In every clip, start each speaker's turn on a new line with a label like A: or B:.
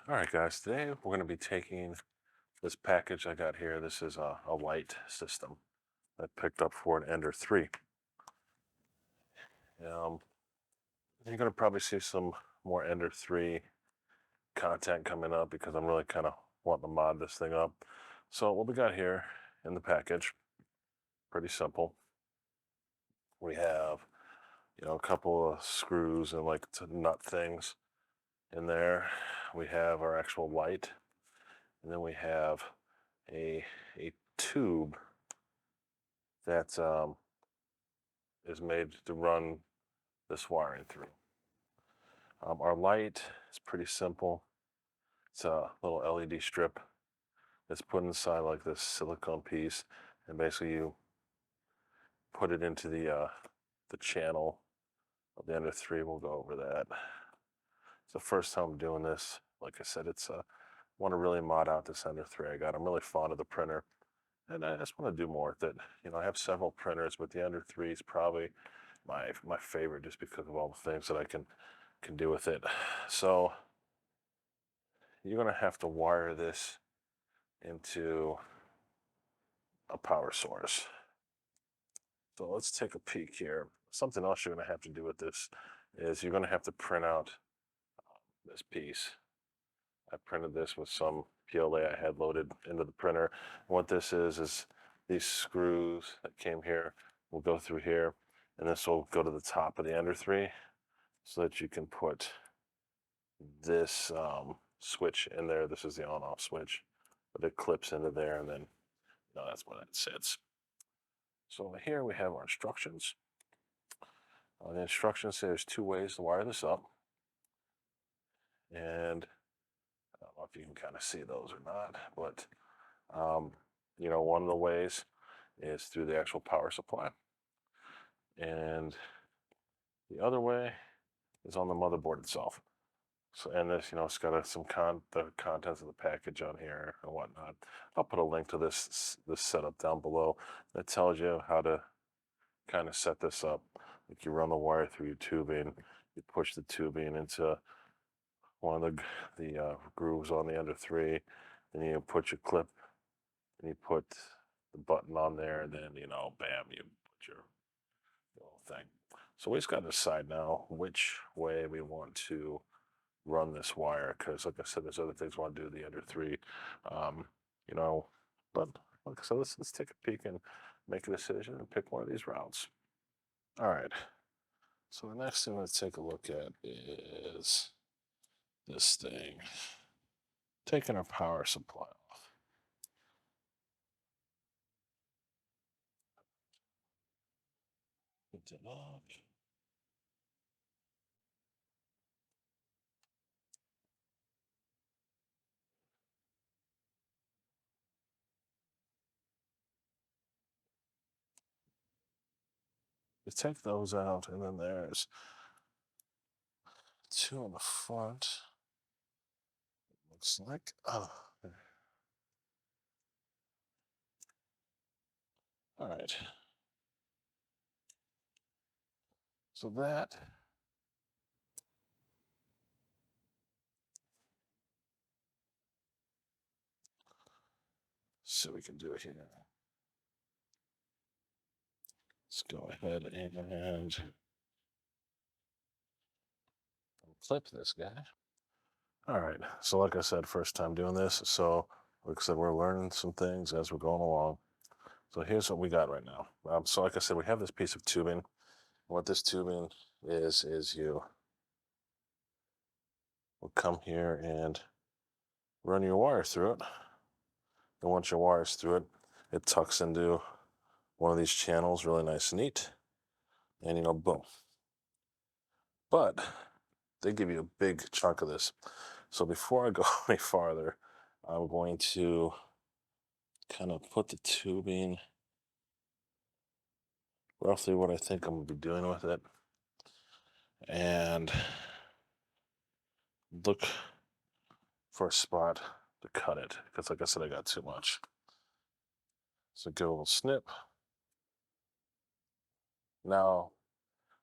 A: All right, guys, today we're going to be taking this package I got here. This is a light system I picked up for an Ender 3. Um, you're going to probably see some more Ender 3 content coming up because I'm really kind of wanting to mod this thing up. So what we got here in the package, pretty simple. We have, a couple of screws and like to nut things in there. We have our actual light, and then we have a tube that is made to run this wiring through. Our light is pretty simple. It's a little LED strip that's put inside like this silicone piece, and basically you put it into the channel of the Ender 3. We'll go over that. It's the first time I'm doing this. Like I said, it's want to really mod out this Ender 3 I got. I'm really fond of the printer, and I just want to do more with it. I have several printers, but the Ender 3 is probably my favorite just because of all the things that I can do with it. So you're going to have to wire this into a power source. So let's take a peek here. Something else you're going to have to do with this is you're going to have to print out this piece. I printed this with some PLA I had loaded into the printer. And what this is these screws that came here will go through here, and this will go to the top of the Ender 3 so that you can put this switch in there. This is the on-off switch, but it clips into there, and then that's where that sits. So over here we have our instructions. The instructions say there's two ways to wire this up, and I don't know if you can kind of see those or not, but one of the ways is through the actual power supply, and the other way is on the motherboard itself. So, and this, it's got the contents of the package on here and whatnot. I'll put a link to this setup down below that tells you how to kind of set this up. Like you run the wire through your tubing, you push the tubing into one of the grooves on the Ender 3, then you put your clip and you put the button on there, and then bam, you put your little thing. So we just got to decide now which way we want to run this wire, because like I said, there's other things I want to do with the Ender 3. Um, you know, but like I said, let's take a peek and make a decision and pick one of these routes. All right. So the next thing let's take a look at is this thing. Taking our power supply off. Put it off. You take those out, and then there's two on the front. Looks like. Oh. All right. So that. So we can do it here. Let's go ahead and clip this guy. All right. So like I said, first time doing this. So like I said, we're learning some things as we're going along. So here's what we got right now. So like I said, we have this piece of tubing. What this tubing is you will come here and run your wire through it. And once your wire's through it, it tucks into one of these channels, really nice and neat. And boom. But they give you a big chunk of this. So before I go any farther, I'm going to kind of put the tubing roughly what I think I'm going to be doing with it, and look for a spot to cut it, because like I said, I got too much. So give a little snip. Now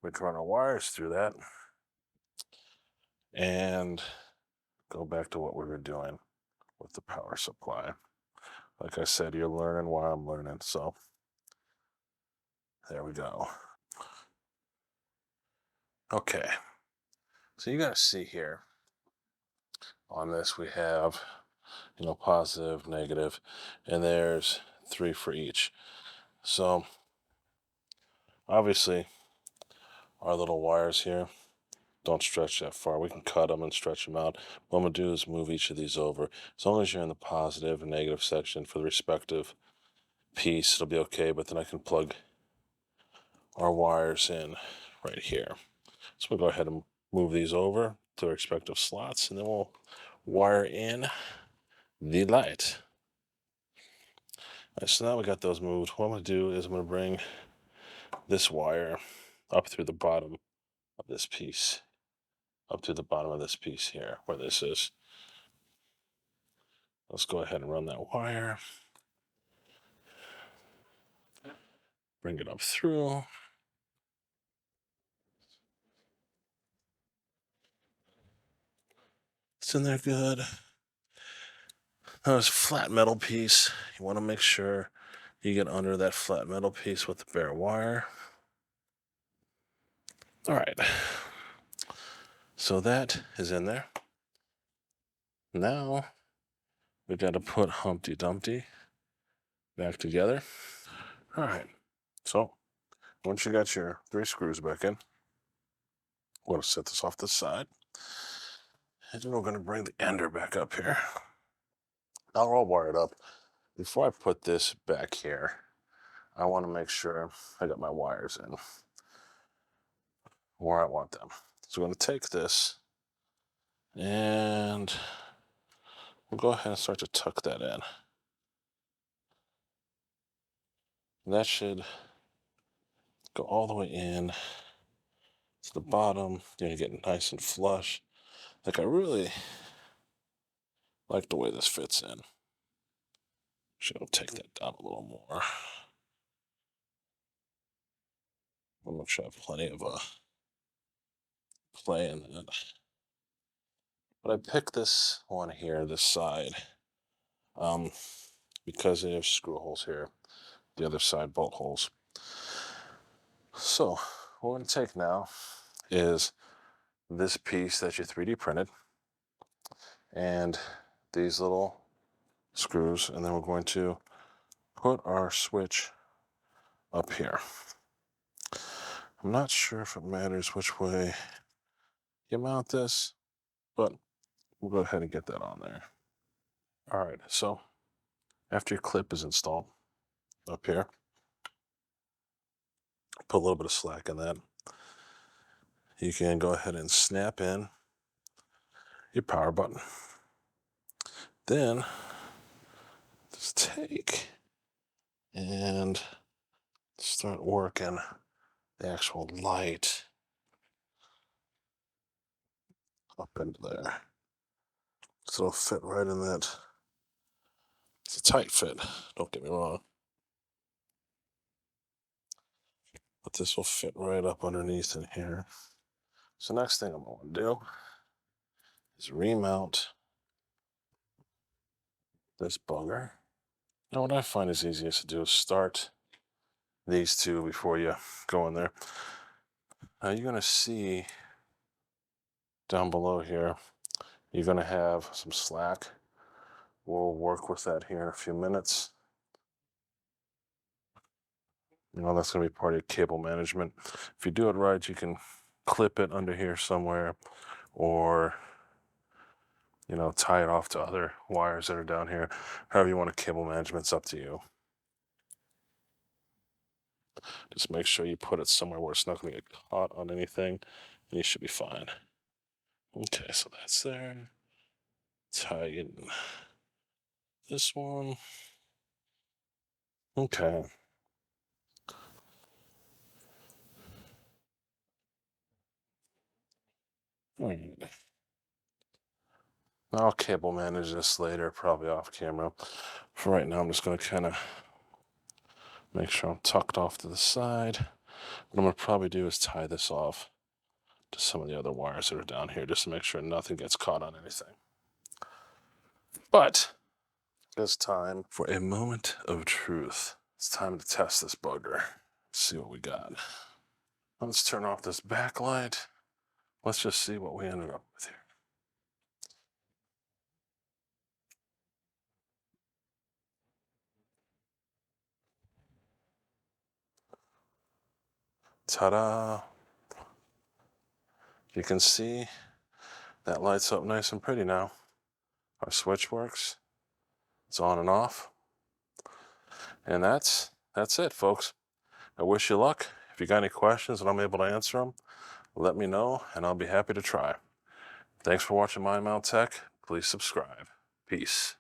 A: we can run our wires through that, and go back to what we were doing with the power supply. Like I said, you're learning while I'm learning. So there we go. Okay. So you got to see here on this, we have, positive, negative, and there's 3 for each. So obviously our little wires here don't stretch that far. We can cut them and stretch them out. What I'm going to do is move each of these over. As long as you're in the positive and negative section for the respective piece, it'll be okay, but then I can plug our wires in right here. So we'll go ahead and move these over to their respective slots, and then we'll wire in the light. All right, so now we got those moved. What I'm going to do is I'm going to bring this wire up through the bottom of this piece, up to the bottom of this piece here, where this is. Let's go ahead and run that wire. Bring it up through. It's in there good. Now there's a flat metal piece. You want to make sure you get under that flat metal piece with the bare wire. All right. So that is in there. Now we got to put Humpty Dumpty back together. All right. So once you got your 3 screws back in, we're going to set this off to the side. And then we're going to bring the ender back up here. Now we're all wired up. Before I put this back here, I want to make sure I got my wires in where I want them. So we're going to take this and we'll go ahead and start to tuck that in. And that should go all the way in to the bottom. You're going to get nice and flush. Like, I really like the way this fits in. Should take that down a little more. I'm going to try plenty of play in that. But I picked this one here, this side, because they have screw holes here. The other side, bolt holes. So what we're going to take now is this piece that you 3D printed and these little screws, and then we're going to put our switch up here. I'm not sure if it matters which way you mount this, but we'll go ahead and get that on there. All right, so after your clip is installed up here, put a little bit of slack in that. You can go ahead and snap in your power button. Then just take and start working the actual light up into there. So it'll fit right in that. It's a tight fit, don't get me wrong. But this will fit right up underneath in here. So next thing I'm going to do is remount this bugger. Now what I find is easiest to do is start these two before you go in there. Now you're going to see down below here, you're going to have some slack. We'll work with that here in a few minutes. That's going to be part of your cable management. If you do it right, you can clip it under here somewhere, or tie it off to other wires that are down here. However you want to cable management, it's up to you. Just make sure you put it somewhere where it's not going to get caught on anything, and you should be fine. Okay, so that's there. Tie in this one. Okay. All right. I'll cable manage this later, probably off camera. For right now, I'm just going to kind of make sure I'm tucked off to the side. What I'm going to probably do is tie this off to some of the other wires that are down here, just to make sure nothing gets caught on anything. But it's time for a moment of truth. It's time to test this bugger. Let's see what we got. Let's turn off this backlight. Let's just see what we ended up with here. Ta-da! You can see that lights up nice and pretty now. Our switch works. It's on and off. And that's it, folks. I wish you luck. If you got any questions and I'm able to answer them, let me know and I'll be happy to try. Thanks for watching Mind Meld Tech. Please subscribe. Peace.